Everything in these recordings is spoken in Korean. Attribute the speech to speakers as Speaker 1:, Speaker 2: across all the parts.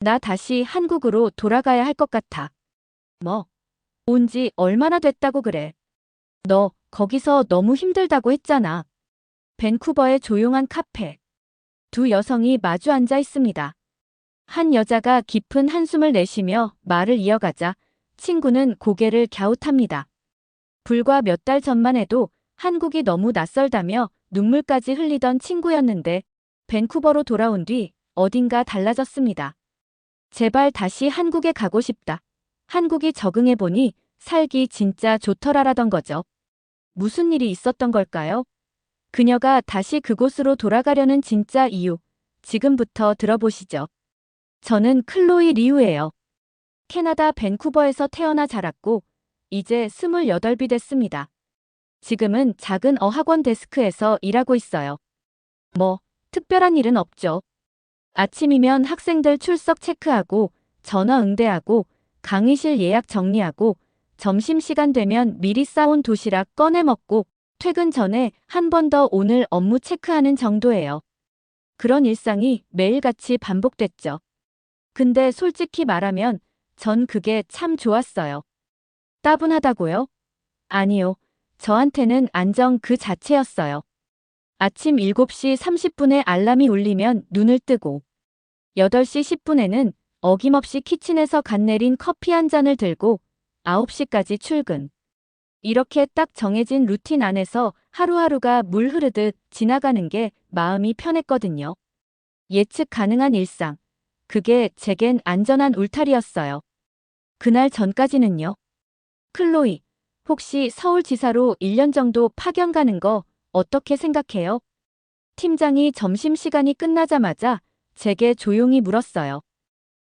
Speaker 1: 나 다시 한국으로 돌아가야 할 것 같아. 뭐? 온 지 얼마나 됐다고 그래? 너 거기서 너무 힘들다고 했잖아. 밴쿠버의 조용한 카페. 두 여성이 마주 앉아 있습니다. 한 여자가 깊은 한숨을 내쉬며 말을 이어가자 친구는 고개를 갸웃합니다. 불과 몇 달 전만 해도 한국이 너무 낯설다며 눈물까지 흘리던 친구였는데 밴쿠버로 돌아온 뒤 어딘가 달라졌습니다. 제발 다시 한국에 가고 싶다. 한국이 적응해보니 살기 진짜 좋더라라던 거죠. 무슨 일이 있었던 걸까요? 그녀가 다시 그곳으로 돌아가려는 진짜 이유, 지금부터 들어보시죠. 저는 클로이 리우예요. 캐나다 밴쿠버에서 태어나 자랐고 이제 28이 됐습니다. 지금은 작은 어학원 데스크에서 일하고 있어요. 뭐, 특별한 일은 없죠. 아침이면 학생들 출석 체크하고 전화 응대하고 강의실 예약 정리하고 점심시간 되면 미리 싸온 도시락 꺼내 먹고 퇴근 전에 한 번 더 오늘 업무 체크하는 정도예요. 그런 일상이 매일같이 반복됐죠. 근데 솔직히 말하면 전 그게 참 좋았어요. 따분하다고요? 아니요. 저한테는 안정 그 자체였어요. 아침 7시 30분에 알람이 울리면 눈을 뜨고 8시 10분에는 어김없이 키친에서 갓 내린 커피 한 잔을 들고 9시까지 출근. 이렇게 딱 정해진 루틴 안에서 하루하루가 물 흐르듯 지나가는 게 마음이 편했거든요. 예측 가능한 일상. 그게 제겐 안전한 울타리였어요. 그날 전까지는요. 클로이, 혹시 서울지사로 1년 정도 파견 가는 거 어떻게 생각해요? 팀장이 점심시간이 끝나자마자 제게 조용히 물었어요.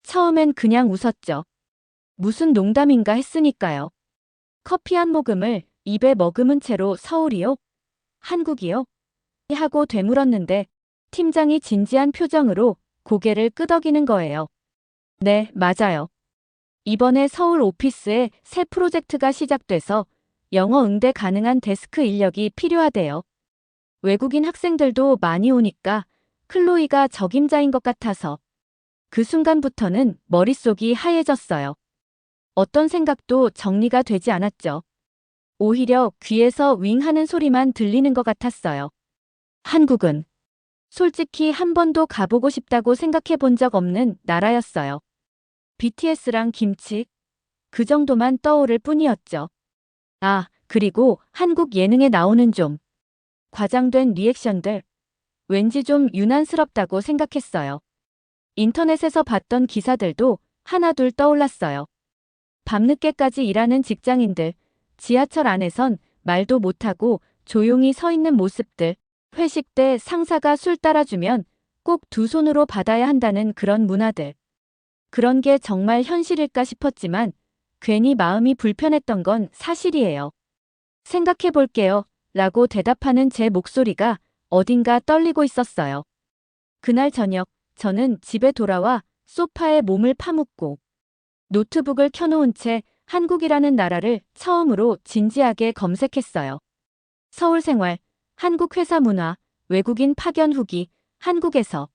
Speaker 1: 처음엔 그냥 웃었죠. 무슨 농담인가 했으니까요. 커피 한 모금을 입에 머금은 채로 서울이요? 한국이요? 하고 되물었는데 팀장이 진지한 표정으로 고개를 끄덕이는 거예요. 네, 맞아요. 이번에 서울 오피스에 새 프로젝트가 시작돼서 영어 응대 가능한 데스크 인력이 필요하대요. 외국인 학생들도 많이 오니까 클로이가 적임자인 것 같아서 그 순간부터는 머릿속이 하얘졌어요. 어떤 생각도 정리가 되지 않았죠. 오히려 귀에서 윙 하는 소리만 들리는 것 같았어요. 한국은 솔직히 한 번도 가보고 싶다고 생각해 본 적 없는 나라였어요. BTS랑 김치? 그 정도만 떠오를 뿐이었죠. 아, 그리고 한국 예능에 나오는 좀 과장된 리액션들. 왠지 좀 유난스럽다고 생각했어요. 인터넷에서 봤던 기사들도 하나둘 떠올랐어요. 밤늦게까지 일하는 직장인들, 지하철 안에선 말도 못하고 조용히 서 있는 모습들, 회식 때 상사가 술 따라주면 꼭 두 손으로 받아야 한다는 그런 문화들. 그런 게 정말 현실일까 싶었지만 괜히 마음이 불편했던 건 사실이에요. 생각해 볼게요. 라고 대답하는 제 목소리가 어딘가 떨리고 있었어요. 그날 저녁, 저는 집에 돌아와 소파에 몸을 파묻고 노트북을 켜놓은 채 한국이라는 나라를 처음으로 진지하게 검색했어요. 서울 생활, 한국 회사 문화, 외국인 파견 후기, 한국에서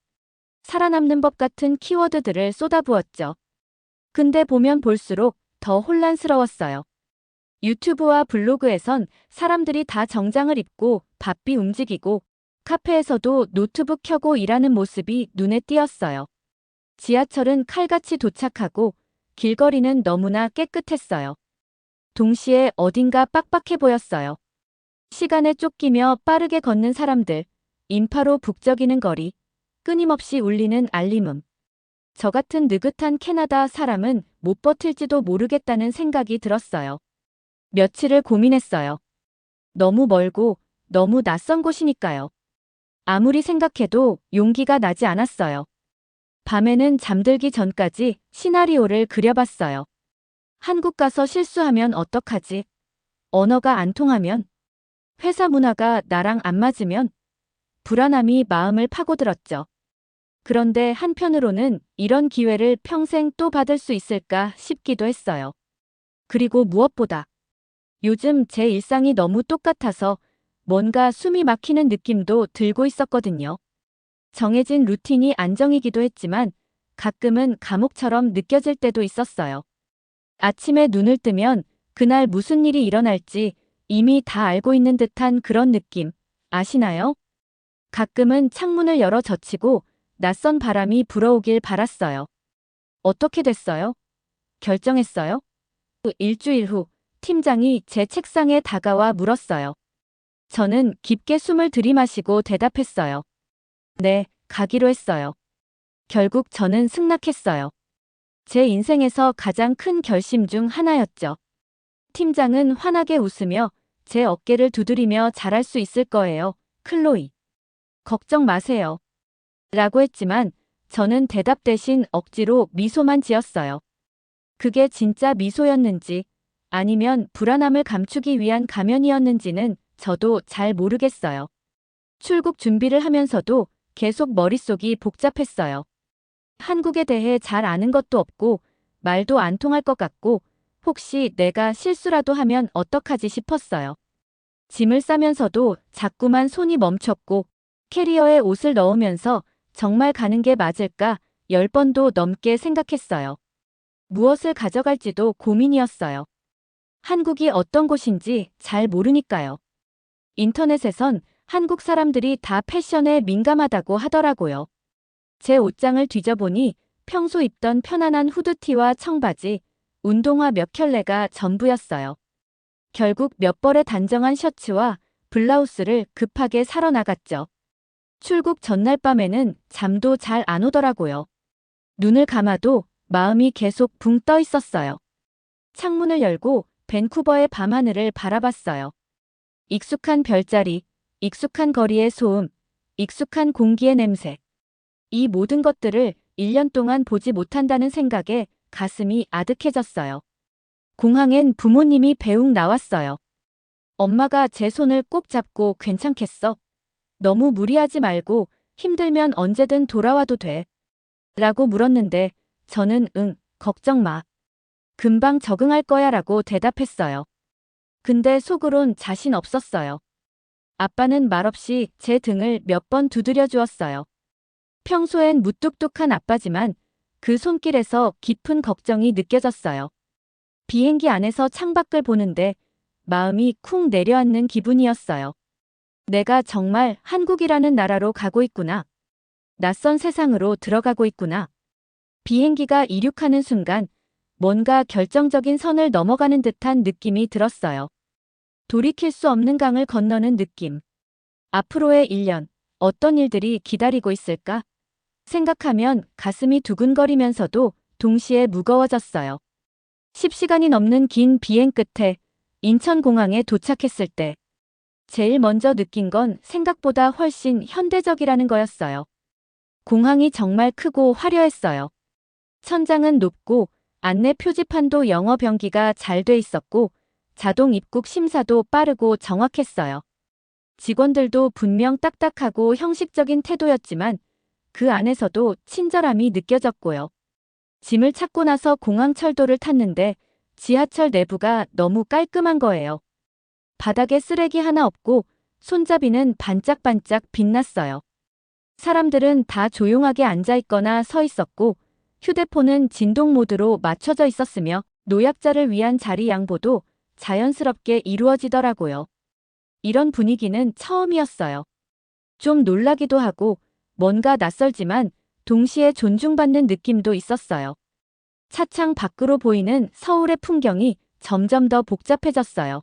Speaker 1: 살아남는 법 같은 키워드들을 쏟아부었죠. 근데 보면 볼수록 더 혼란스러웠어요. 유튜브와 블로그에선 사람들이 다 정장을 입고 바삐 움직이고 카페에서도 노트북 켜고 일하는 모습이 눈에 띄었어요. 지하철은 칼같이 도착하고 길거리는 너무나 깨끗했어요. 동시에 어딘가 빡빡해 보였어요. 시간에 쫓기며 빠르게 걷는 사람들, 인파로 북적이는 거리, 끊임없이 울리는 알림음. 저 같은 느긋한 캐나다 사람은 못 버틸지도 모르겠다는 생각이 들었어요. 며칠을 고민했어요. 너무 멀고 너무 낯선 곳이니까요. 아무리 생각해도 용기가 나지 않았어요. 밤에는 잠들기 전까지 시나리오를 그려봤어요. 한국 가서 실수하면 어떡하지? 언어가 안 통하면? 회사 문화가 나랑 안 맞으면? 불안함이 마음을 파고들었죠. 그런데 한편으로는 이런 기회를 평생 또 받을 수 있을까 싶기도 했어요. 그리고 무엇보다 요즘 제 일상이 너무 똑같아서 뭔가 숨이 막히는 느낌도 들고 있었거든요. 정해진 루틴이 안정이기도 했지만 가끔은 감옥처럼 느껴질 때도 있었어요. 아침에 눈을 뜨면 그날 무슨 일이 일어날지 이미 다 알고 있는 듯한 그런 느낌. 아시나요? 가끔은 창문을 열어 젖히고 낯선 바람이 불어오길 바랐어요. 어떻게 됐어요? 결정했어요? 일주일 후 팀장이 제 책상에 다가와 물었어요. 저는 깊게 숨을 들이마시고 대답했어요. 네, 가기로 했어요. 결국 저는 승낙했어요. 제 인생에서 가장 큰 결심 중 하나였죠. 팀장은 환하게 웃으며 제 어깨를 두드리며 잘할 수 있을 거예요, 클로이. 걱정 마세요. 라고 했지만 저는 대답 대신 억지로 미소만 지었어요. 그게 진짜 미소였는지 아니면 불안함을 감추기 위한 가면이었는지는 저도 잘 모르겠어요. 출국 준비를 하면서도 계속 머릿속이 복잡했어요. 한국에 대해 잘 아는 것도 없고 말도 안 통할 것 같고 혹시 내가 실수라도 하면 어떡하지 싶었어요. 짐을 싸면서도 자꾸만 손이 멈췄고 캐리어에 옷을 넣으면서 정말 가는 게 맞을까 10번도 넘게 생각했어요. 무엇을 가져갈지도 고민이었어요. 한국이 어떤 곳인지 잘 모르니까요. 인터넷에선 한국 사람들이 다 패션에 민감하다고 하더라고요. 제 옷장을 뒤져보니 평소 입던 편안한 후드티와 청바지, 운동화 몇 켤레가 전부였어요. 결국 몇 벌의 단정한 셔츠와 블라우스를 급하게 사러 나갔죠. 출국 전날 밤에는 잠도 잘 안 오더라고요. 눈을 감아도 마음이 계속 붕 떠 있었어요. 창문을 열고 밴쿠버의 밤하늘을 바라봤어요. 익숙한 별자리, 익숙한 거리의 소음, 익숙한 공기의 냄새. 이 모든 것들을 1년 동안 보지 못한다는 생각에 가슴이 아득해졌어요. 공항엔 부모님이 배웅 나왔어요. 엄마가 제 손을 꼭 잡고 괜찮겠어? 너무 무리하지 말고 힘들면 언제든 돌아와도 돼. 라고 물었는데 저는 응, 걱정 마. 금방 적응할 거야 라고 대답했어요. 근데 속으론 자신 없었어요. 아빠는 말없이 제 등을 몇 번 두드려 주었어요. 평소엔 무뚝뚝한 아빠지만 그 손길에서 깊은 걱정이 느껴졌어요. 비행기 안에서 창밖을 보는데 마음이 쿵 내려앉는 기분이었어요. 내가 정말 한국이라는 나라로 가고 있구나. 낯선 세상으로 들어가고 있구나. 비행기가 이륙하는 순간 뭔가 결정적인 선을 넘어가는 듯한 느낌이 들었어요. 돌이킬 수 없는 강을 건너는 느낌. 앞으로의 1년, 어떤 일들이 기다리고 있을까? 생각하면 가슴이 두근거리면서도 동시에 무거워졌어요. 10시간이 넘는 긴 비행 끝에 인천공항에 도착했을 때 제일 먼저 느낀 건 생각보다 훨씬 현대적이라는 거였어요. 공항이 정말 크고 화려했어요. 천장은 높고 안내 표지판도 영어 병기가 잘 돼 있었고 자동 입국 심사도 빠르고 정확했어요. 직원들도 분명 딱딱하고 형식적인 태도였지만 그 안에서도 친절함이 느껴졌고요. 짐을 찾고 나서 공항 철도를 탔는데 지하철 내부가 너무 깔끔한 거예요. 바닥에 쓰레기 하나 없고 손잡이는 반짝반짝 빛났어요. 사람들은 다 조용하게 앉아 있거나 서 있었고 휴대폰은 진동 모드로 맞춰져 있었으며 노약자를 위한 자리 양보도 자연스럽게 이루어지더라고요. 이런 분위기는 처음이었어요. 좀 놀라기도 하고 뭔가 낯설지만 동시에 존중받는 느낌도 있었어요. 차창 밖으로 보이는 서울의 풍경이 점점 더 복잡해졌어요.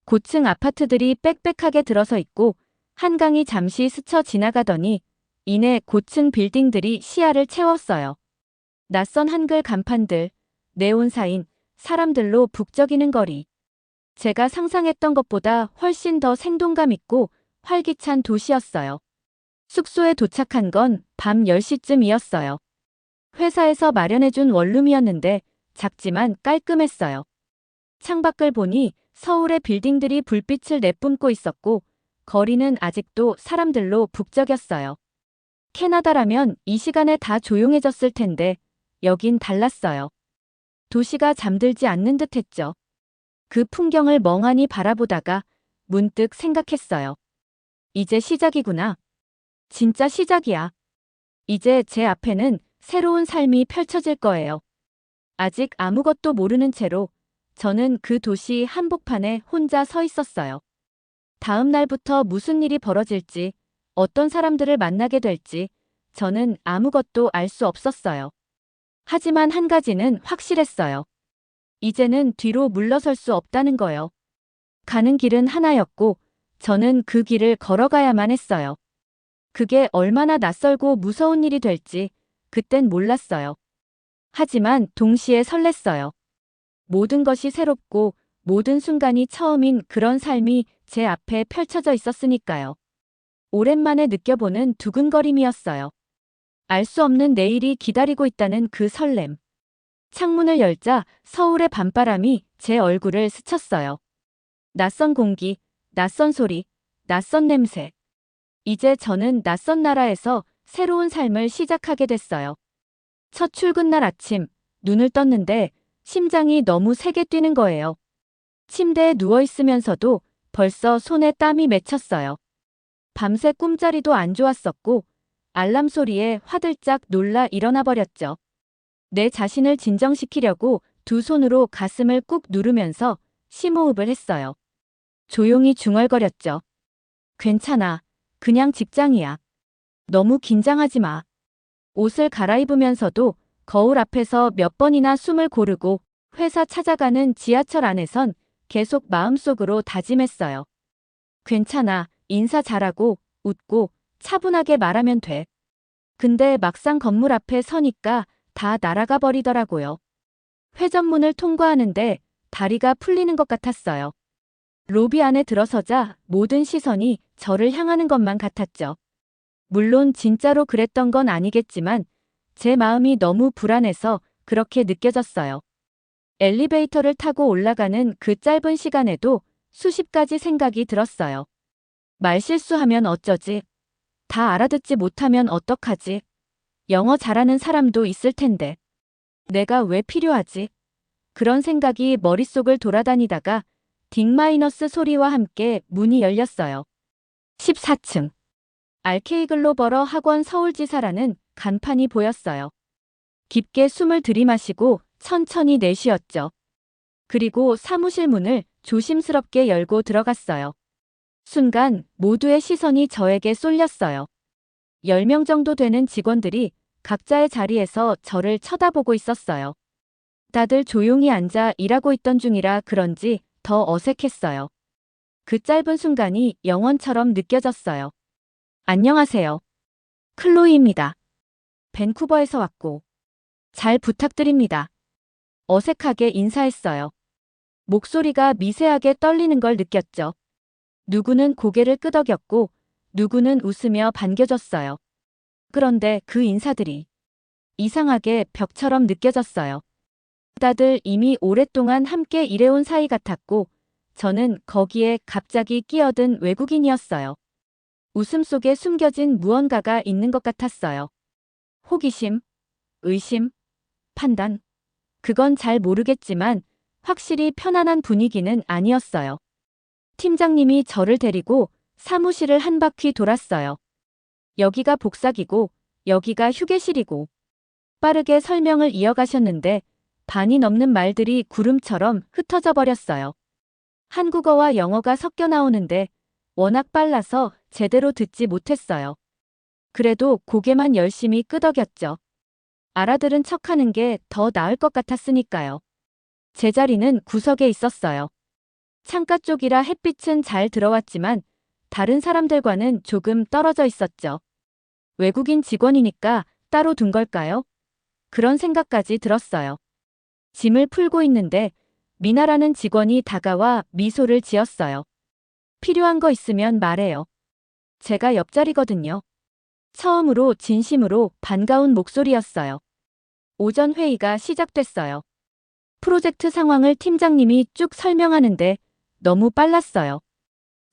Speaker 1: 고층 아파트들이 빽빽하게 들어서 있고 한강이 잠시 스쳐 지나가더니 이내 고층 빌딩들이 시야를 채웠어요. 낯선 한글 간판들, 네온 사인, 사람들로 북적이는 거리. 제가 상상했던 것보다 훨씬 더 생동감 있고 활기찬 도시였어요. 숙소에 도착한 건 밤 10시쯤이었어요. 회사에서 마련해준 원룸이었는데 작지만 깔끔했어요. 창밖을 보니 서울의 빌딩들이 불빛을 내뿜고 있었고 거리는 아직도 사람들로 북적였어요. 캐나다라면 이 시간에 다 조용해졌을 텐데 여긴 달랐어요. 도시가 잠들지 않는 듯했죠. 그 풍경을 멍하니 바라보다가 문득 생각했어요. 이제 시작이구나. 진짜 시작이야. 이제 제 앞에는 새로운 삶이 펼쳐질 거예요. 아직 아무것도 모르는 채로 저는 그 도시 한복판에 혼자 서 있었어요. 다음 날부터 무슨 일이 벌어질지, 어떤 사람들을 만나게 될지 저는 아무것도 알 수 없었어요. 하지만 한 가지는 확실했어요. 이제는 뒤로 물러설 수 없다는 거요. 가는 길은 하나였고 저는 그 길을 걸어가야만 했어요. 그게 얼마나 낯설고 무서운 일이 될지 그땐 몰랐어요. 하지만 동시에 설렜어요. 모든 것이 새롭고 모든 순간이 처음인 그런 삶이 제 앞에 펼쳐져 있었으니까요. 오랜만에 느껴보는 두근거림이었어요. 알 수 없는 내일이 기다리고 있다는 그 설렘. 창문을 열자 서울의 밤바람이 제 얼굴을 스쳤어요. 낯선 공기, 낯선 소리, 낯선 냄새. 이제 저는 낯선 나라에서 새로운 삶을 시작하게 됐어요. 첫 출근날 아침, 눈을 떴는데 심장이 너무 세게 뛰는 거예요. 침대에 누워있으면서도 벌써 손에 땀이 맺혔어요. 밤새 꿈자리도 안 좋았었고 알람 소리에 화들짝 놀라 일어나 버렸죠. 내 자신을 진정시키려고 두 손으로 가슴을 꾹 누르면서 심호흡을 했어요. 조용히 중얼거렸죠. 괜찮아. 그냥 직장이야. 너무 긴장하지 마. 옷을 갈아입으면서도 거울 앞에서 몇 번이나 숨을 고르고 회사 찾아가는 지하철 안에선 계속 마음속으로 다짐했어요. 괜찮아. 인사 잘하고 웃고 차분하게 말하면 돼. 근데 막상 건물 앞에 서니까 다 날아가 버리더라고요. 회전문을 통과하는데 다리가 풀리는 것 같았어요. 로비 안에 들어서자 모든 시선이 저를 향하는 것만 같았죠. 물론 진짜로 그랬던 건 아니겠지만 제 마음이 너무 불안해서 그렇게 느껴졌어요. 엘리베이터를 타고 올라가는 그 짧은 시간에도 수십 가지 생각이 들었어요. 말실수하면 어쩌지? 다 알아듣지 못하면 어떡하지? 영어 잘하는 사람도 있을 텐데. 내가 왜 필요하지? 그런 생각이 머릿속을 돌아다니다가 딩 마이너스 소리와 함께 문이 열렸어요. 14층. RK 글로벌어 학원 서울지사라는 간판이 보였어요. 깊게 숨을 들이마시고 천천히 내쉬었죠. 그리고 사무실 문을 조심스럽게 열고 들어갔어요. 순간 모두의 시선이 저에게 쏠렸어요. 10명 정도 되는 직원들이 각자의 자리에서 저를 쳐다보고 있었어요. 다들 조용히 앉아 일하고 있던 중이라 그런지 더 어색했어요. 그 짧은 순간이 영원처럼 느껴졌어요. 안녕하세요. 클로이입니다. 밴쿠버에서 왔고 잘 부탁드립니다. 어색하게 인사했어요. 목소리가 미세하게 떨리는 걸 느꼈죠. 누구는 고개를 끄덕였고 누구는 웃으며 반겨줬어요. 그런데 그 인사들이 이상하게 벽처럼 느껴졌어요. 다들 이미 오랫동안 함께 일해온 사이 같았고 저는 거기에 갑자기 끼어든 외국인이었어요. 웃음 속에 숨겨진 무언가가 있는 것 같았어요. 호기심, 의심, 판단. 그건 잘 모르겠지만 확실히 편안한 분위기는 아니었어요. 팀장님이 저를 데리고 사무실을 한 바퀴 돌았어요. 여기가 복사기고 여기가 휴게실이고 빠르게 설명을 이어가셨는데 반이 넘는 말들이 구름처럼 흩어져 버렸어요. 한국어와 영어가 섞여 나오는데 워낙 빨라서 제대로 듣지 못했어요. 그래도 고개만 열심히 끄덕였죠. 알아들은 척하는 게 더 나을 것 같았으니까요. 제 자리는 구석에 있었어요. 창가 쪽이라 햇빛은 잘 들어왔지만 다른 사람들과는 조금 떨어져 있었죠. 외국인 직원이니까 따로 둔 걸까요? 그런 생각까지 들었어요. 짐을 풀고 있는데 미나라는 직원이 다가와 미소를 지었어요. 필요한 거 있으면 말해요. 제가 옆자리거든요. 처음으로 진심으로 반가운 목소리였어요. 오전 회의가 시작됐어요. 프로젝트 상황을 팀장님이 쭉 설명하는데 너무 빨랐어요.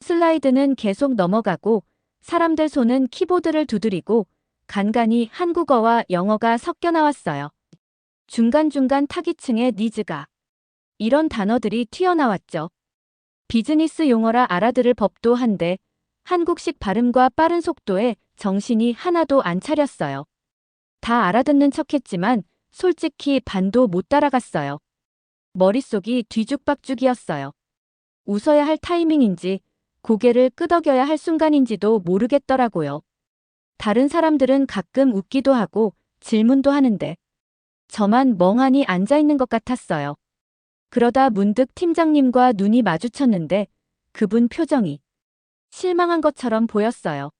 Speaker 1: 슬라이드는 계속 넘어가고 사람들 손은 키보드를 두드리고 간간히 한국어와 영어가 섞여 나왔어요. 중간중간 타깃층의 니즈가. 이런 단어들이 튀어나왔죠. 비즈니스 용어라 알아들을 법도 한데 한국식 발음과 빠른 속도에 정신이 하나도 안 차렸어요. 다 알아듣는 척했지만 솔직히 반도 못 따라갔어요. 머릿속이 뒤죽박죽이었어요. 웃어야 할 타이밍인지 고개를 끄덕여야 할 순간인지도 모르겠더라고요. 다른 사람들은 가끔 웃기도 하고 질문도 하는데 저만 멍하니 앉아있는 것 같았어요. 그러다 문득 팀장님과 눈이 마주쳤는데 그분 표정이 실망한 것처럼 보였어요.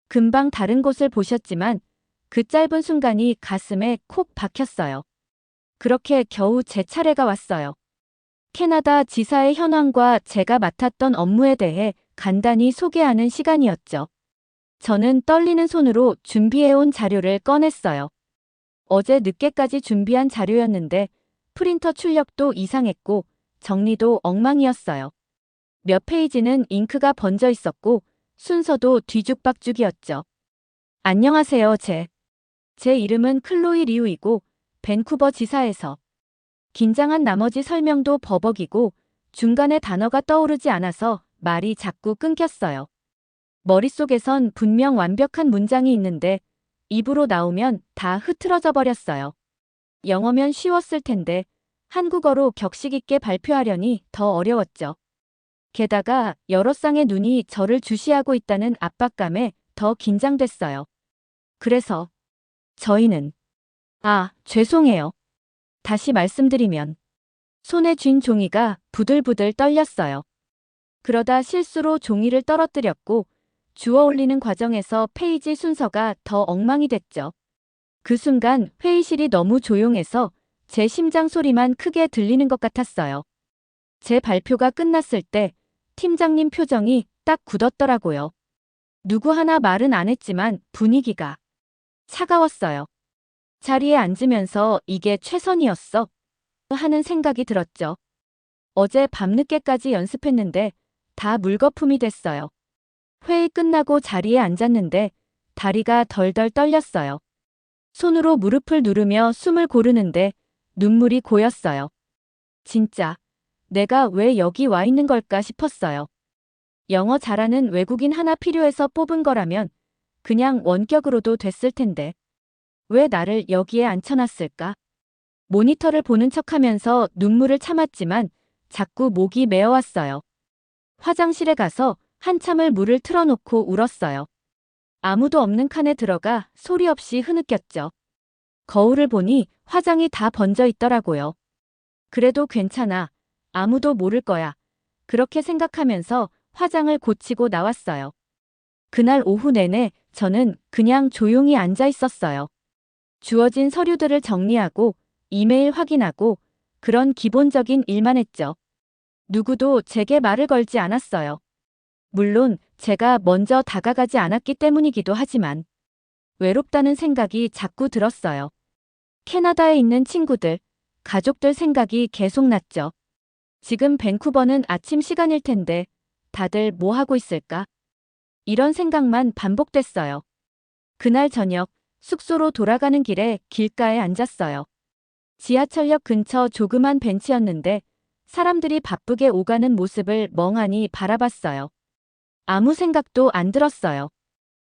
Speaker 1: 금방 다른 곳을 보셨지만 그 짧은 순간이 가슴에 콕 박혔어요. 그렇게 겨우 제 차례가 왔어요. 캐나다 지사의 현황과 제가 맡았던 업무에 대해 간단히 소개하는 시간이었죠. 저는 떨리는 손으로 준비해온 자료를 꺼냈어요. 어제 늦게까지 준비한 자료였는데 프린터 출력도 이상했고 정리도 엉망이었어요. 몇 페이지는 잉크가 번져 있었고 순서도 뒤죽박죽이었죠. 안녕하세요, 제 이름은 클로이 리우이고 밴쿠버 지사에서 긴장한 나머지 설명도 버벅이고 중간에 단어가 떠오르지 않아서 말이 자꾸 끊겼어요. 머릿속에선 분명 완벽한 문장이 있는데 입으로 나오면 다 흐트러져 버렸어요. 영어면 쉬웠을 텐데 한국어로 격식 있게 발표하려니 더 어려웠죠. 게다가 여러 쌍의 눈이 저를 주시하고 있다는 압박감에 더 긴장됐어요. 그래서 저희는 죄송해요. 다시 말씀드리면 손에 쥔 종이가 부들부들 떨렸어요. 그러다 실수로 종이를 떨어뜨렸고 주워 올리는 과정에서 페이지 순서가 더 엉망이 됐죠. 그 순간 회의실이 너무 조용해서 제 심장 소리만 크게 들리는 것 같았어요. 제 발표가 끝났을 때 팀장님 표정이 딱 굳었더라고요. 누구 하나 말은 안 했지만 분위기가 차가웠어요. 자리에 앉으면서 이게 최선이었어 하는 생각이 들었죠. 어제 밤늦게까지 연습했는데 다 물거품이 됐어요. 회의 끝나고 자리에 앉았는데 다리가 덜덜 떨렸어요. 손으로 무릎을 누르며 숨을 고르는데 눈물이 고였어요. 진짜 내가 왜 여기 와 있는 걸까 싶었어요. 영어 잘하는 외국인 하나 필요해서 뽑은 거라면 그냥 원격으로도 됐을 텐데 왜 나를 여기에 앉혀놨을까? 모니터를 보는 척하면서 눈물을 참았지만 자꾸 목이 메어왔어요. 화장실에 가서 한참을 물을 틀어놓고 울었어요. 아무도 없는 칸에 들어가 소리 없이 흐느꼈죠. 거울을 보니 화장이 다 번져 있더라고요. 그래도 괜찮아. 아무도 모를 거야. 그렇게 생각하면서 화장을 고치고 나왔어요. 그날 오후 내내 저는 그냥 조용히 앉아 있었어요. 주어진 서류들을 정리하고 이메일 확인하고 그런 기본적인 일만 했죠. 누구도 제게 말을 걸지 않았어요. 물론 제가 먼저 다가가지 않았기 때문이기도 하지만 외롭다는 생각이 자꾸 들었어요. 캐나다에 있는 친구들, 가족들 생각이 계속 났죠. 지금 밴쿠버는 아침 시간일 텐데 다들 뭐 하고 있을까? 이런 생각만 반복됐어요. 그날 저녁 숙소로 돌아가는 길에 길가에 앉았어요. 지하철역 근처 조그만 벤치였는데 사람들이 바쁘게 오가는 모습을 멍하니 바라봤어요. 아무 생각도 안 들었어요.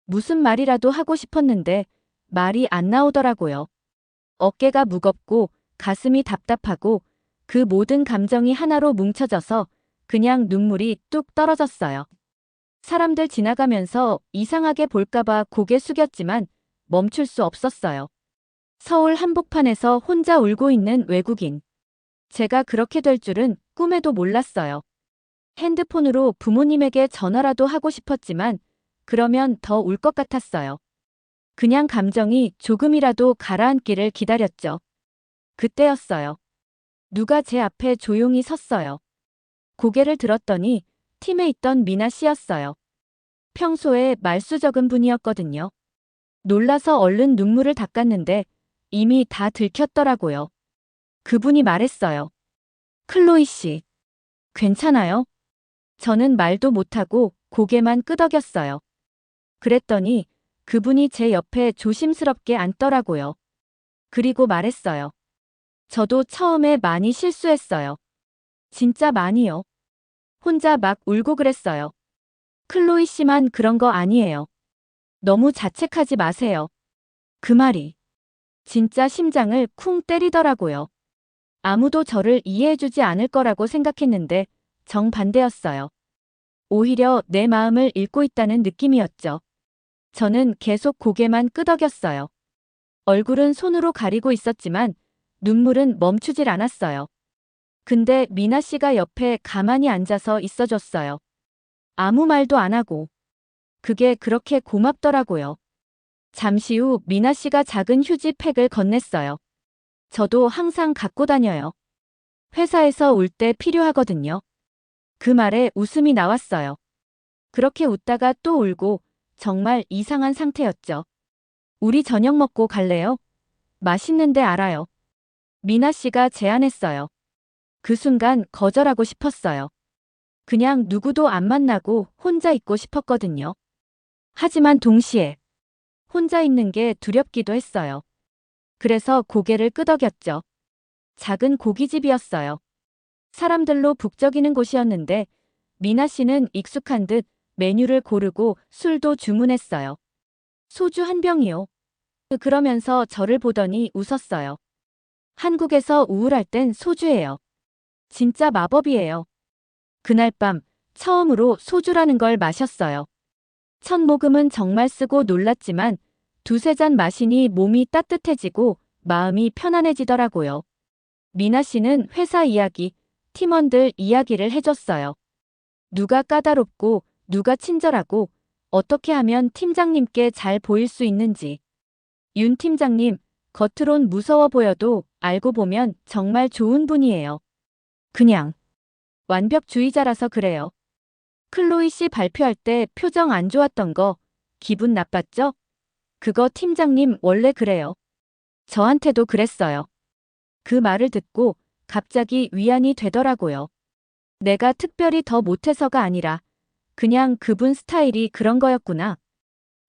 Speaker 1: 무슨 말이라도 하고 싶었는데 말이 안 나오더라고요. 어깨가 무겁고 가슴이 답답하고 그 모든 감정이 하나로 뭉쳐져서 그냥 눈물이 뚝 떨어졌어요. 사람들 지나가면서 이상하게 볼까봐 고개 숙였지만 멈출 수 없었어요. 서울 한복판에서 혼자 울고 있는 외국인. 제가 그렇게 될 줄은 꿈에도 몰랐어요. 핸드폰으로 부모님에게 전화라도 하고 싶었지만 그러면 더 울 것 같았어요. 그냥 감정이 조금이라도 가라앉기를 기다렸죠. 그때였어요. 누가 제 앞에 조용히 섰어요. 고개를 들었더니 팀에 있던 미나 씨였어요. 평소에 말수 적은 분이었거든요. 놀라서 얼른 눈물을 닦았는데 이미 다 들켰더라고요. 그분이 말했어요. 클로이 씨, 괜찮아요? 저는 말도 못하고 고개만 끄덕였어요. 그랬더니 그분이 제 옆에 조심스럽게 앉더라고요. 그리고 말했어요. 저도 처음에 많이 실수했어요. 진짜 많이요. 혼자 막 울고 그랬어요. 클로이 씨만 그런 거 아니에요. 너무 자책하지 마세요. 그 말이 진짜 심장을 쿵 때리더라고요. 아무도 저를 이해해주지 않을 거라고 생각했는데 정반대였어요. 오히려 내 마음을 읽고 있다는 느낌이었죠. 저는 계속 고개만 끄덕였어요. 얼굴은 손으로 가리고 있었지만 눈물은 멈추질 않았어요. 근데 미나 씨가 옆에 가만히 앉아서 있어줬어요. 아무 말도 안 하고. 그게 그렇게 고맙더라고요. 잠시 후 미나 씨가 작은 휴지 팩을 건넸어요. 저도 항상 갖고 다녀요. 회사에서 올 때 필요하거든요. 그 말에 웃음이 나왔어요. 그렇게 웃다가 또 울고 정말 이상한 상태였죠. 우리 저녁 먹고 갈래요? 맛있는데 알아요. 미나 씨가 제안했어요. 그 순간 거절하고 싶었어요. 그냥 누구도 안 만나고 혼자 있고 싶었거든요. 하지만 동시에 혼자 있는 게 두렵기도 했어요. 그래서 고개를 끄덕였죠. 작은 고깃집이었어요. 사람들로 북적이는 곳이었는데 미나 씨는 익숙한 듯 메뉴를 고르고 술도 주문했어요. 소주 한 병이요. 그러면서 저를 보더니 웃었어요. 한국에서 우울할 땐 소주예요. 진짜 마법이에요. 그날 밤 처음으로 소주라는 걸 마셨어요. 첫 모금은 정말 쓰고 놀랐지만 두세 잔 마시니 몸이 따뜻해지고 마음이 편안해지더라고요. 미나 씨는 회사 이야기, 팀원들 이야기를 해줬어요. 누가 까다롭고 누가 친절하고 어떻게 하면 팀장님께 잘 보일 수 있는지. 윤 팀장님, 겉으론 무서워 보여도 알고 보면 정말 좋은 분이에요. 그냥 완벽주의자라서 그래요. 클로이 씨 발표할 때 표정 안 좋았던 거 기분 나빴죠? 그거 팀장님 원래 그래요. 저한테도 그랬어요. 그 말을 듣고 갑자기 위안이 되더라고요. 내가 특별히 더 못해서가 아니라 그냥 그분 스타일이 그런 거였구나.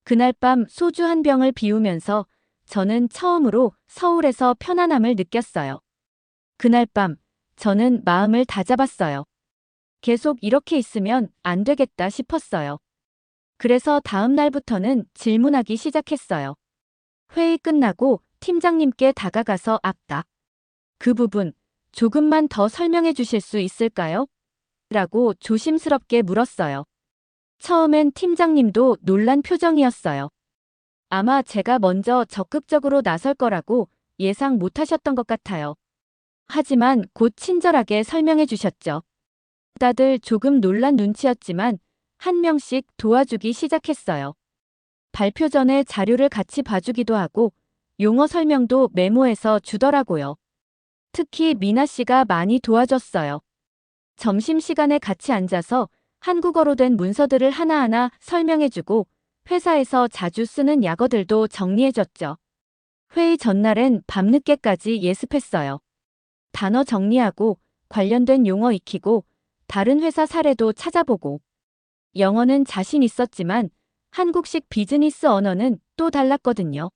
Speaker 1: 그날 밤 소주 한 병을 비우면서 저는 처음으로 서울에서 편안함을 느꼈어요. 그날 밤 저는 마음을 다잡았어요. 계속 이렇게 있으면 안 되겠다 싶었어요. 그래서 다음 날부터는 질문하기 시작했어요. 회의 끝나고 팀장님께 다가가서 아까 그 부분 조금만 더 설명해 주실 수 있을까요? 라고 조심스럽게 물었어요. 처음엔 팀장님도 놀란 표정이었어요. 아마 제가 먼저 적극적으로 나설 거라고 예상 못하셨던 것 같아요. 하지만 곧 친절하게 설명해 주셨죠. 다들 조금 놀란 눈치였지만 한 명씩 도와주기 시작했어요. 발표 전에 자료를 같이 봐주기도 하고 용어 설명도 메모해서 주더라고요. 특히 미나 씨가 많이 도와줬어요. 점심시간에 같이 앉아서 한국어로 된 문서들을 하나하나 설명해주고 회사에서 자주 쓰는 약어들도 정리해줬죠. 회의 전날엔 밤늦게까지 예습했어요. 단어 정리하고 관련된 용어 익히고 다른 회사 사례도 찾아보고 영어는 자신 있었지만 한국식 비즈니스 언어는 또 달랐거든요.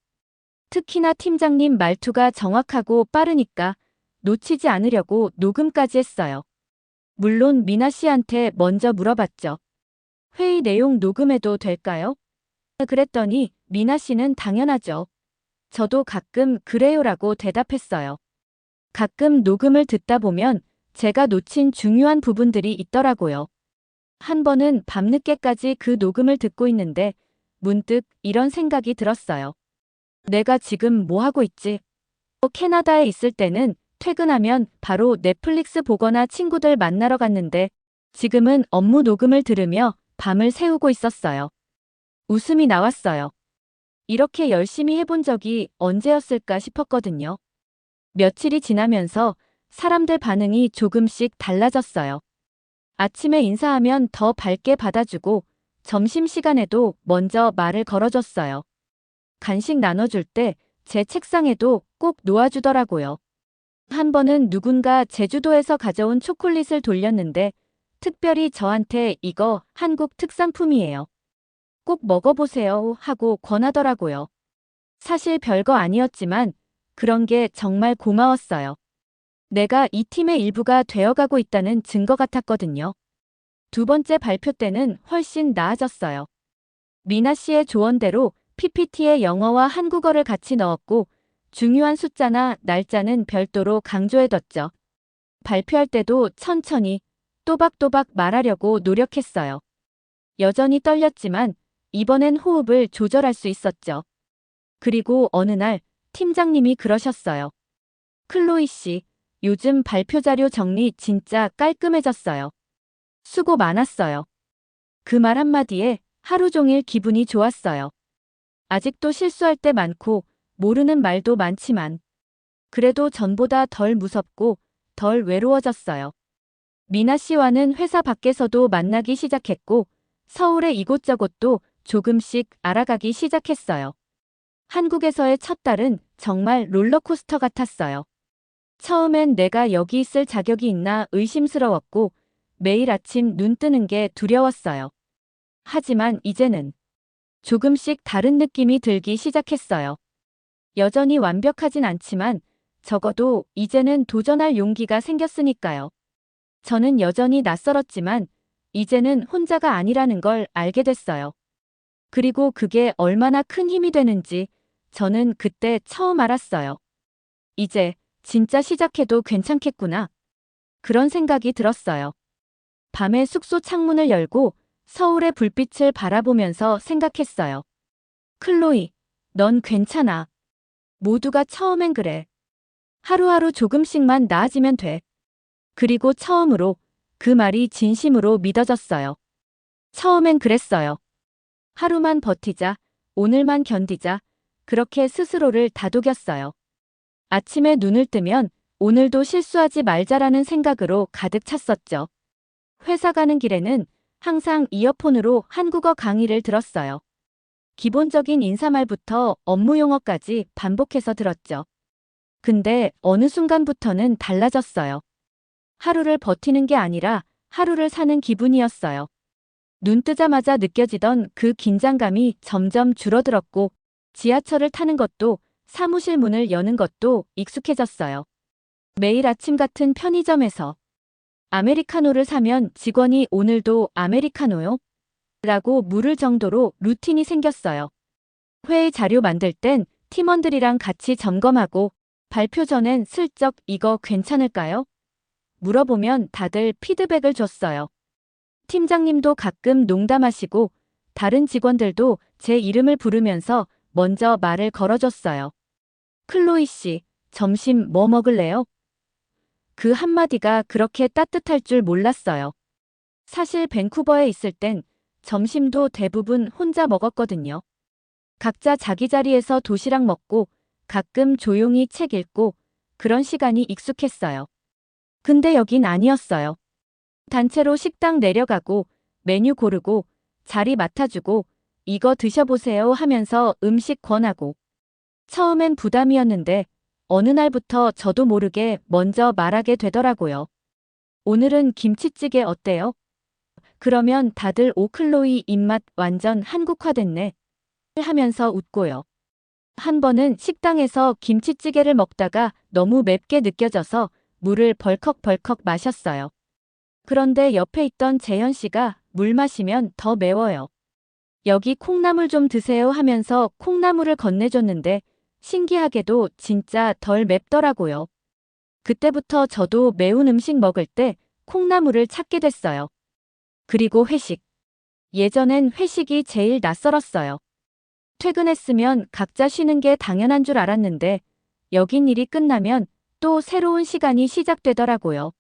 Speaker 1: 특히나 팀장님 말투가 정확하고 빠르니까 놓치지 않으려고 녹음까지 했어요. 물론 미나 씨한테 먼저 물어봤죠. 회의 내용 녹음해도 될까요? 그랬더니 미나 씨는 당연하죠. 저도 가끔 그래요라고 대답했어요. 가끔 녹음을 듣다 보면 제가 놓친 중요한 부분들이 있더라고요. 한 번은 밤늦게까지 그 녹음을 듣고 있는데 문득 이런 생각이 들었어요. 내가 지금 뭐 하고 있지? 캐나다에 있을 때는 퇴근하면 바로 넷플릭스 보거나 친구들 만나러 갔는데 지금은 업무 녹음을 들으며 밤을 새우고 있었어요. 웃음이 나왔어요. 이렇게 열심히 해본 적이 언제였을까 싶었거든요. 며칠이 지나면서 사람들 반응이 조금씩 달라졌어요. 아침에 인사하면 더 밝게 받아주고 점심시간에도 먼저 말을 걸어줬어요. 간식 나눠줄 때 제 책상에도 꼭 놓아주더라고요. 한 번은 누군가 제주도에서 가져온 초콜릿을 돌렸는데 특별히 저한테 이거 한국 특산품이에요. 꼭 먹어보세요 하고 권하더라고요. 사실 별거 아니었지만 그런 게 정말 고마웠어요. 내가 이 팀의 일부가 되어가고 있다는 증거 같았거든요. 두 번째 발표 때는 훨씬 나아졌어요. 미나 씨의 조언대로 PPT에 영어와 한국어를 같이 넣었고 중요한 숫자나 날짜는 별도로 강조해뒀죠. 발표할 때도 천천히 또박또박 말하려고 노력했어요. 여전히 떨렸지만 이번엔 호흡을 조절할 수 있었죠. 그리고 어느 날 팀장님이 그러셨어요. 클로이 씨, 요즘 발표 자료 정리 진짜 깔끔해졌어요. 수고 많았어요. 그 말 한마디에 하루 종일 기분이 좋았어요. 아직도 실수할 때 많고 모르는 말도 많지만 그래도 전보다 덜 무섭고 덜 외로워졌어요. 미나 씨와는 회사 밖에서도 만나기 시작했고 서울의 이곳저곳도 조금씩 알아가기 시작했어요. 한국에서의 첫 달은 정말 롤러코스터 같았어요. 처음엔 내가 여기 있을 자격이 있나 의심스러웠고 매일 아침 눈 뜨는 게 두려웠어요. 하지만 이제는 조금씩 다른 느낌이 들기 시작했어요. 여전히 완벽하진 않지만 적어도 이제는 도전할 용기가 생겼으니까요. 저는 여전히 낯설었지만 이제는 혼자가 아니라는 걸 알게 됐어요. 그리고 그게 얼마나 큰 힘이 되는지 저는 그때 처음 알았어요. 이제 진짜 시작해도 괜찮겠구나. 그런 생각이 들었어요. 밤에 숙소 창문을 열고 서울의 불빛을 바라보면서 생각했어요. 클로이, 넌 괜찮아. 모두가 처음엔 그래. 하루하루 조금씩만 나아지면 돼. 그리고 처음으로 그 말이 진심으로 믿어졌어요. 처음엔 그랬어요. 하루만 버티자, 오늘만 견디자, 그렇게 스스로를 다독였어요. 아침에 눈을 뜨면 오늘도 실수하지 말자라는 생각으로 가득 찼었죠. 회사 가는 길에는 항상 이어폰으로 한국어 강의를 들었어요. 기본적인 인사말부터 업무 용어까지 반복해서 들었죠. 근데 어느 순간부터는 달라졌어요. 하루를 버티는 게 아니라 하루를 사는 기분이었어요. 눈 뜨자마자 느껴지던 그 긴장감이 점점 줄어들었고 지하철을 타는 것도 사무실 문을 여는 것도 익숙해졌어요. 매일 아침 같은 편의점에서 아메리카노를 사면 직원이 오늘도 아메리카노요? 라고 물을 정도로 루틴이 생겼어요. 회의 자료 만들 땐 팀원들이랑 같이 점검하고 발표 전엔 슬쩍 이거 괜찮을까요? 물어보면 다들 피드백을 줬어요. 팀장님도 가끔 농담하시고 다른 직원들도 제 이름을 부르면서 먼저 말을 걸어줬어요. 클로이 씨, 점심 뭐 먹을래요? 그 한마디가 그렇게 따뜻할 줄 몰랐어요. 사실 밴쿠버에 있을 땐 점심도 대부분 혼자 먹었거든요. 각자 자기 자리에서 도시락 먹고 가끔 조용히 책 읽고 그런 시간이 익숙했어요. 근데 여긴 아니었어요. 단체로 식당 내려가고 메뉴 고르고 자리 맡아주고 이거 드셔보세요 하면서 음식 권하고 처음엔 부담이었는데 어느 날부터 저도 모르게 먼저 말하게 되더라고요. 오늘은 김치찌개 어때요? 그러면 다들 오 클로이 입맛 완전 한국화됐네 하면서 웃고요. 한 번은 식당에서 김치찌개를 먹다가 너무 맵게 느껴져서 물을 벌컥벌컥 마셨어요. 그런데 옆에 있던 재현 씨가 물 마시면 더 매워요. 여기 콩나물 좀 드세요 하면서 콩나물을 건네줬는데 신기하게도 진짜 덜 맵더라고요. 그때부터 저도 매운 음식 먹을 때 콩나물을 찾게 됐어요. 그리고 회식. 예전엔 회식이 제일 낯설었어요. 퇴근했으면 각자 쉬는 게 당연한 줄 알았는데 여긴 일이 끝나면 또 새로운 시간이 시작되더라고요.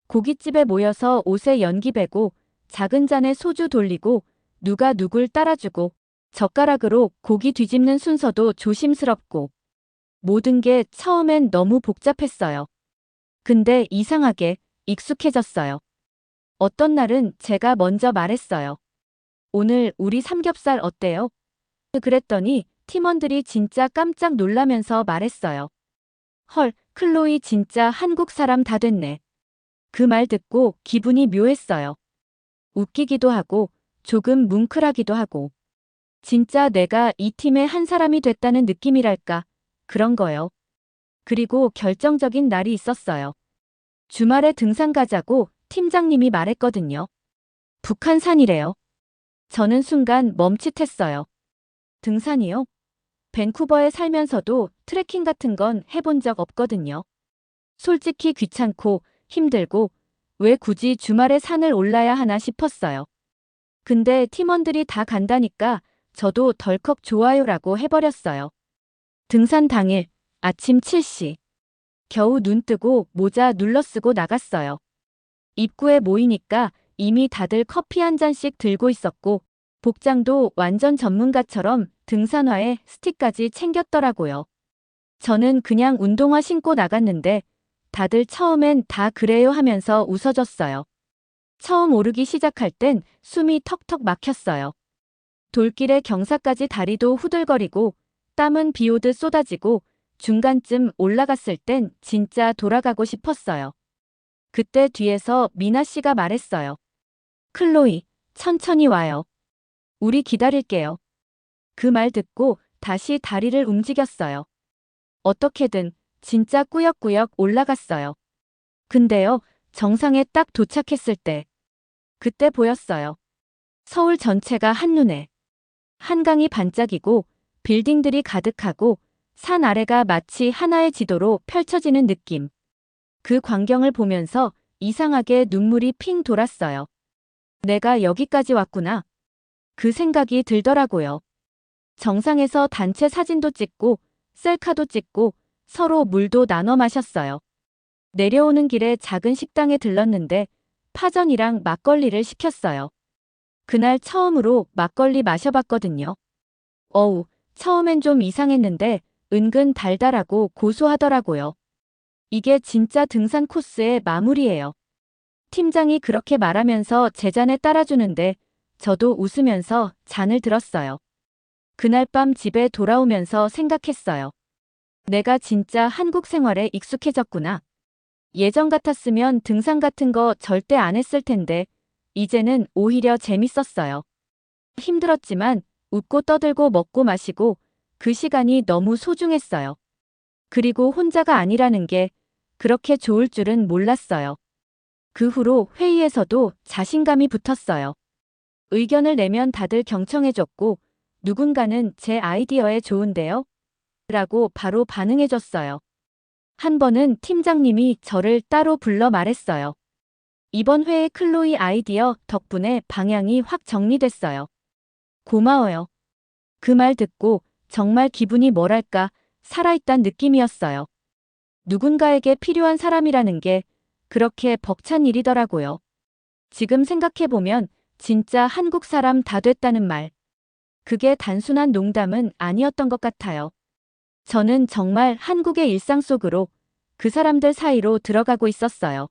Speaker 1: 고깃집에 모여서 옷에 연기 배고 작은 잔에 소주 돌리고 누가 누굴 따라주고 젓가락으로 고기 뒤집는 순서도 조심스럽고 모든 게 처음엔 너무 복잡했어요. 근데 이상하게 익숙해졌어요. 어떤 날은 제가 먼저 말했어요. 오늘 우리 삼겹살 어때요? 그랬더니 팀원들이 진짜 깜짝 놀라면서 말했어요. 헐, 클로이 진짜 한국 사람 다 됐네. 그 말 듣고 기분이 묘했어요. 웃기기도 하고 조금 뭉클하기도 하고 진짜 내가 이 팀의 한 사람이 됐다는 느낌이랄까 그런 거요. 그리고 결정적인 날이 있었어요. 주말에 등산 가자고 팀장님이 말했거든요. 북한산이래요. 저는 순간 멈칫했어요. 등산이요? 밴쿠버에 살면서도 트레킹 같은 건 해본 적 없거든요. 솔직히 귀찮고 힘들고 왜 굳이 주말에 산을 올라야 하나 싶었어요. 근데 팀원들이 다 간다니까 저도 덜컥 좋아요라고 해버렸어요. 등산 당일 아침 7시. 겨우 눈 뜨고 모자 눌러쓰고 나갔어요. 입구에 모이니까 이미 다들 커피 한 잔씩 들고 있었고 복장도 완전 전문가처럼 등산화에 스틱까지 챙겼더라고요. 저는 그냥 운동화 신고 나갔는데 다들 처음엔 다 그래요 하면서 웃어줬어요. 처음 오르기 시작할 땐 숨이 턱턱 막혔어요. 돌길에 경사까지 다리도 후들거리고 땀은 비 오듯 쏟아지고 중간쯤 올라갔을 땐 진짜 돌아가고 싶었어요. 그때 뒤에서 미나 씨가 말했어요. 클로이, 천천히 와요. 우리 기다릴게요. 그 말 듣고 다시 다리를 움직였어요. 어떻게든 진짜 꾸역꾸역 올라갔어요. 근데요, 정상에 딱 도착했을 때, 그때 보였어요. 서울 전체가 한눈에. 한강이 반짝이고 빌딩들이 가득하고 산 아래가 마치 하나의 지도로 펼쳐지는 느낌. 그 광경을 보면서 이상하게 눈물이 핑 돌았어요. 내가 여기까지 왔구나. 그 생각이 들더라고요. 정상에서 단체 사진도 찍고 셀카도 찍고 서로 물도 나눠 마셨어요. 내려오는 길에 작은 식당에 들렀는데 파전이랑 막걸리를 시켰어요. 그날 처음으로 막걸리 마셔봤거든요. 어우, 처음엔 좀 이상했는데 은근 달달하고 고소하더라고요. 이게 진짜 등산 코스의 마무리예요. 팀장이 그렇게 말하면서 제 잔에 따라주는데 저도 웃으면서 잔을 들었어요. 그날 밤 집에 돌아오면서 생각했어요. 내가 진짜 한국 생활에 익숙해졌구나. 예전 같았으면 등산 같은 거 절대 안 했을 텐데 이제는 오히려 재밌었어요. 힘들었지만 웃고 떠들고 먹고 마시고 그 시간이 너무 소중했어요. 그리고 혼자가 아니라는 게 그렇게 좋을 줄은 몰랐어요. 그 후로 회의에서도 자신감이 붙었어요. 의견을 내면 다들 경청해줬고 누군가는 제 아이디어에 좋은데요? 라고 바로 반응해줬어요. 한 번은 팀장님이 저를 따로 불러 말했어요. 이번 회의 클로이 아이디어 덕분에 방향이 확 정리됐어요. 고마워요. 그 말 듣고 정말 기분이 뭐랄까 살아있단 느낌이었어요. 누군가에게 필요한 사람이라는 게 그렇게 벅찬 일이더라고요. 지금 생각해보면 진짜 한국 사람 다 됐다는 말. 그게 단순한 농담은 아니었던 것 같아요. 저는 정말 한국의 일상 속으로 그 사람들 사이로 들어가고 있었어요.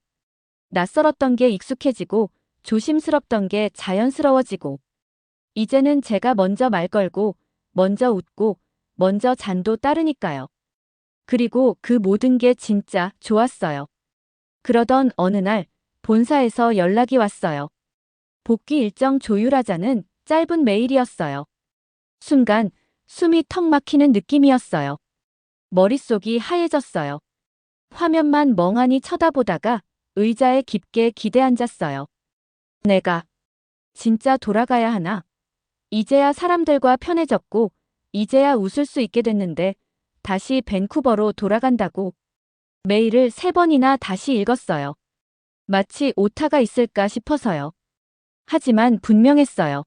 Speaker 1: 낯설었던 게 익숙해지고 조심스럽던 게 자연스러워지고 이제는 제가 먼저 말 걸고 먼저 웃고 먼저 잔도 따르니까요. 그리고 그 모든 게 진짜 좋았어요. 그러던 어느 날 본사에서 연락이 왔어요. 복귀 일정 조율하자는 짧은 메일이었어요. 순간 숨이 턱 막히는 느낌이었어요. 머릿속이 하얘졌어요. 화면만 멍하니 쳐다보다가 의자에 깊게 기대앉았어요. 내가 진짜 돌아가야 하나? 이제야 사람들과 편해졌고 이제야 웃을 수 있게 됐는데 다시 밴쿠버로 돌아간다고. 메일을 3번이나 다시 읽었어요. 마치 오타가 있을까 싶어서요. 하지만 분명했어요.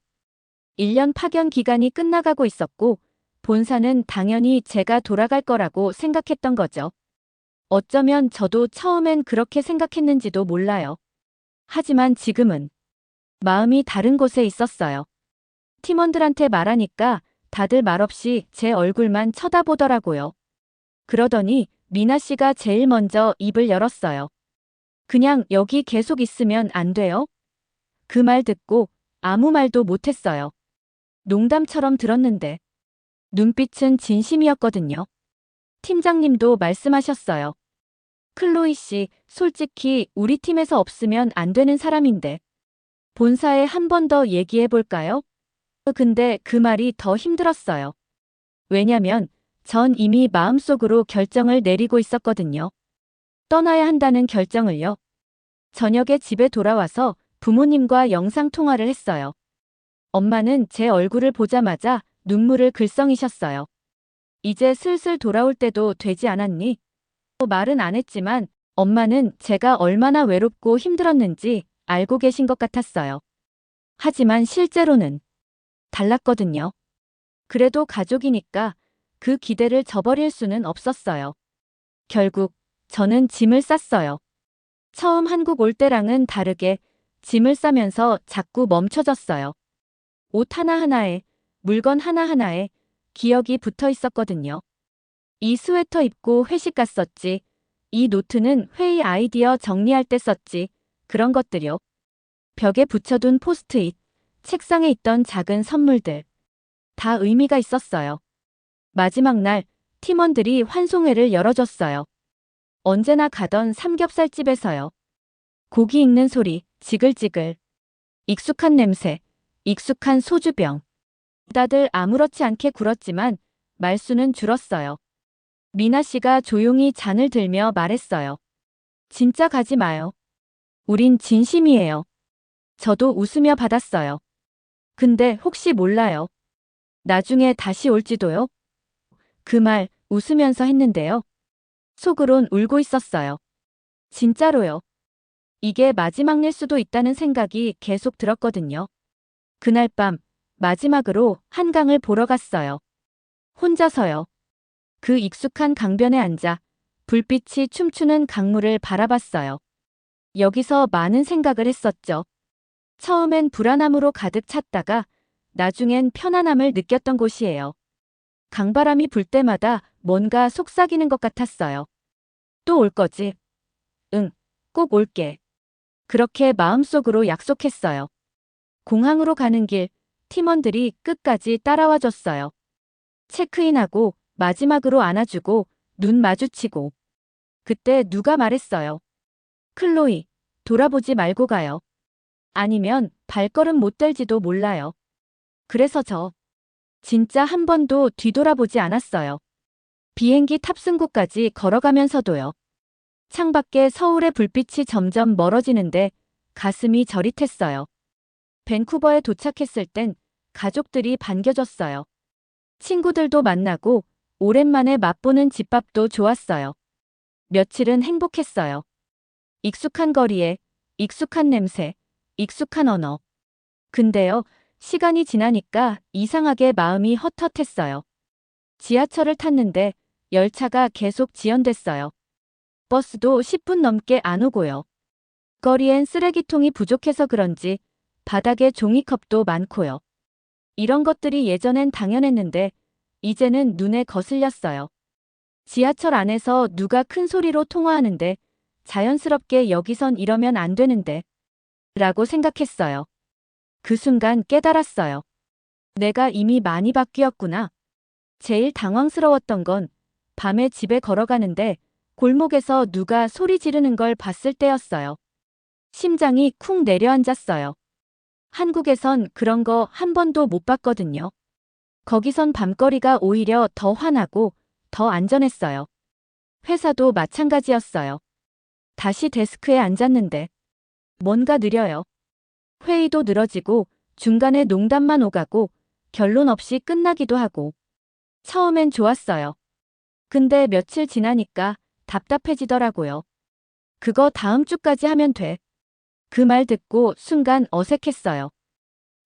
Speaker 1: 1년 파견 기간이 끝나가고 있었고 본사는 당연히 제가 돌아갈 거라고 생각했던 거죠. 어쩌면 저도 처음엔 그렇게 생각했는지도 몰라요. 하지만 지금은 마음이 다른 곳에 있었어요. 팀원들한테 말하니까 다들 말없이 제 얼굴만 쳐다보더라고요. 그러더니 미나 씨가 제일 먼저 입을 열었어요. 그냥 여기 계속 있으면 안 돼요? 그 말 듣고 아무 말도 못했어요. 농담처럼 들었는데 눈빛은 진심이었거든요. 팀장님도 말씀하셨어요. 클로이 씨, 솔직히 우리 팀에서 없으면 안 되는 사람인데. 본사에 한 번 더 얘기해 볼까요? 근데 그 말이 더 힘들었어요. 왜냐면 전 이미 마음속으로 결정을 내리고 있었거든요. 떠나야 한다는 결정을요. 저녁에 집에 돌아와서 부모님과 영상통화를 했어요. 엄마는 제 얼굴을 보자마자 눈물을 글썽이셨어요. 이제 슬슬 돌아올 때도 되지 않았니? 말은 안 했지만 엄마는 제가 얼마나 외롭고 힘들었는지 알고 계신 것 같았어요. 하지만 실제로는 달랐거든요. 그래도 가족이니까 그 기대를 저버릴 수는 없었어요. 결국 저는 짐을 쌌어요. 처음 한국 올 때랑은 다르게 짐을 싸면서 자꾸 멈춰졌어요. 옷 하나하나에, 물건 하나하나에 기억이 붙어 있었거든요. 이 스웨터 입고 회식 갔었지. 이 노트는 회의 아이디어 정리할 때 썼지. 그런 것들요. 벽에 붙여둔 포스트잇, 책상에 있던 작은 선물들. 다 의미가 있었어요. 마지막 날 팀원들이 환송회를 열어줬어요. 언제나 가던 삼겹살집에서요. 고기 익는 소리, 지글지글. 익숙한 냄새, 익숙한 소주병. 다들 아무렇지 않게 굴었지만 말수는 줄었어요. 미나 씨가 조용히 잔을 들며 말했어요. 진짜 가지 마요. 우린 진심이에요. 저도 웃으며 받았어요. 근데 혹시 몰라요. 나중에 다시 올지도요? 그 말 웃으면서 했는데요. 속으론 울고 있었어요. 진짜로요. 이게 마지막일 수도 있다는 생각이 계속 들었거든요. 그날 밤 마지막으로 한강을 보러 갔어요. 혼자서요. 그 익숙한 강변에 앉아 불빛이 춤추는 강물을 바라봤어요. 여기서 많은 생각을 했었죠. 처음엔 불안함으로 가득 찼다가 나중엔 편안함을 느꼈던 곳이에요. 강바람이 불 때마다 뭔가 속삭이는 것 같았어요. 또 올 거지? 응, 꼭 올게. 그렇게 마음속으로 약속했어요. 공항으로 가는 길, 팀원들이 끝까지 따라와 줬어요. 체크인하고 마지막으로 안아주고 눈 마주치고. 그때 누가 말했어요. 클로이, 돌아보지 말고 가요. 아니면 발걸음 못 뗄지도 몰라요. 그래서 저 진짜 한 번도 뒤돌아보지 않았어요. 비행기 탑승구까지 걸어가면서도요. 창밖에 서울의 불빛이 점점 멀어지는데 가슴이 저릿했어요. 밴쿠버에 도착했을 땐 가족들이 반겨줬어요. 친구들도 만나고 오랜만에 맛보는 집밥도 좋았어요. 며칠은 행복했어요. 익숙한 거리에, 익숙한 냄새, 익숙한 언어. 근데요, 시간이 지나니까 이상하게 마음이 헛헛했어요. 지하철을 탔는데 열차가 계속 지연됐어요. 버스도 10분 넘게 안 오고요. 거리엔 쓰레기통이 부족해서 그런지 바닥에 종이컵도 많고요. 이런 것들이 예전엔 당연했는데 이제는 눈에 거슬렸어요. 지하철 안에서 누가 큰 소리로 통화하는데 자연스럽게 여기선 이러면 안 되는데 라고 생각했어요. 그 순간 깨달았어요. 내가 이미 많이 바뀌었구나. 제일 당황스러웠던 건 밤에 집에 걸어가는데 골목에서 누가 소리 지르는 걸 봤을 때였어요. 심장이 쿵 내려앉았어요. 한국에선 그런 거 한 번도 못 봤거든요. 거기선 밤거리가 오히려 더 환하고 더 안전했어요. 회사도 마찬가지였어요. 다시 데스크에 앉았는데 뭔가 느려요. 회의도 늘어지고 중간에 농담만 오가고 결론 없이 끝나기도 하고. 처음엔 좋았어요. 근데 며칠 지나니까 답답해지더라고요. 그거 다음 주까지 하면 돼. 그 말 듣고 순간 어색했어요.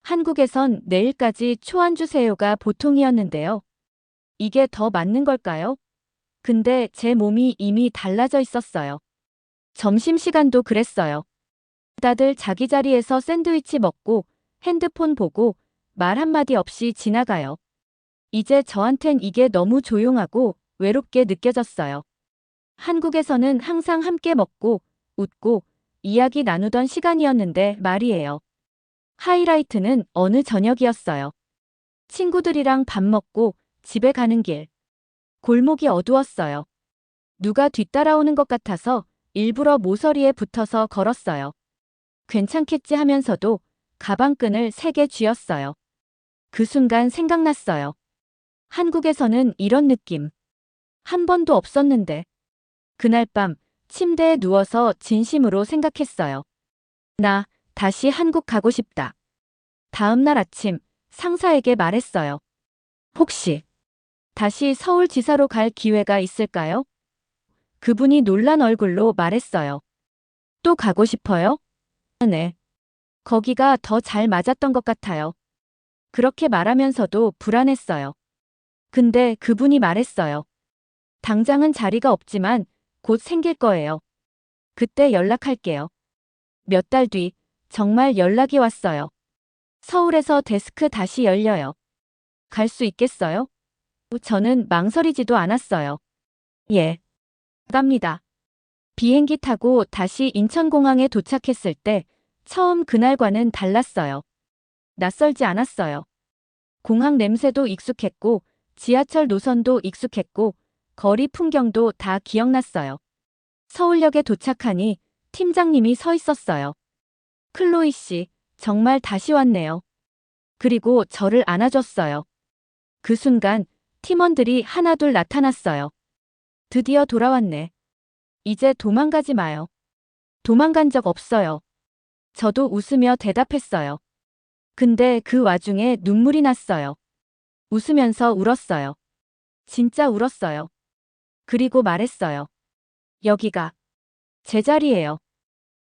Speaker 1: 한국에선 내일까지 초안 주세요가 보통이었는데요. 이게 더 맞는 걸까요? 근데 제 몸이 이미 달라져 있었어요. 점심시간도 그랬어요. 다들 자기 자리에서 샌드위치 먹고 핸드폰 보고 말 한마디 없이 지나가요. 이제 저한텐 이게 너무 조용하고 외롭게 느껴졌어요. 한국에서는 항상 함께 먹고 웃고 이야기 나누던 시간이었는데 말이에요. 하이라이트는 어느 저녁이었어요. 친구들이랑 밥 먹고 집에 가는 길. 골목이 어두웠어요. 누가 뒤따라오는 것 같아서 일부러 모서리에 붙어서 걸었어요. 괜찮겠지 하면서도 가방끈을 3개 쥐었어요. 그 순간 생각났어요. 한국에서는 이런 느낌 한 번도 없었는데. 그날 밤 침대에 누워서 진심으로 생각했어요. 나 다시 한국 가고 싶다. 다음 날 아침 상사에게 말했어요. 혹시 다시 서울지사로 갈 기회가 있을까요? 그분이 놀란 얼굴로 말했어요. 또 가고 싶어요? 네. 거기가 더 잘 맞았던 것 같아요. 그렇게 말하면서도 불안했어요. 근데 그분이 말했어요. 당장은 자리가 없지만 곧 생길 거예요. 그때 연락할게요. 몇 달 뒤, 정말 연락이 왔어요. 서울에서 데스크 다시 열려요. 갈 수 있겠어요? 저는 망설이지도 않았어요. 예. 갑니다. 비행기 타고 다시 인천공항에 도착했을 때 처음 그날과는 달랐어요. 낯설지 않았어요. 공항 냄새도 익숙했고 지하철 노선도 익숙했고 거리 풍경도 다 기억났어요. 서울역에 도착하니 팀장님이 서 있었어요. 클로이 씨, 정말 다시 왔네요. 그리고 저를 안아줬어요. 그 순간 팀원들이 하나둘 나타났어요. 드디어 돌아왔네. 이제 도망가지 마요. 도망간 적 없어요. 저도 웃으며 대답했어요. 근데 그 와중에 눈물이 났어요. 웃으면서 울었어요. 진짜 울었어요. 그리고 말했어요. 여기가 제 자리예요.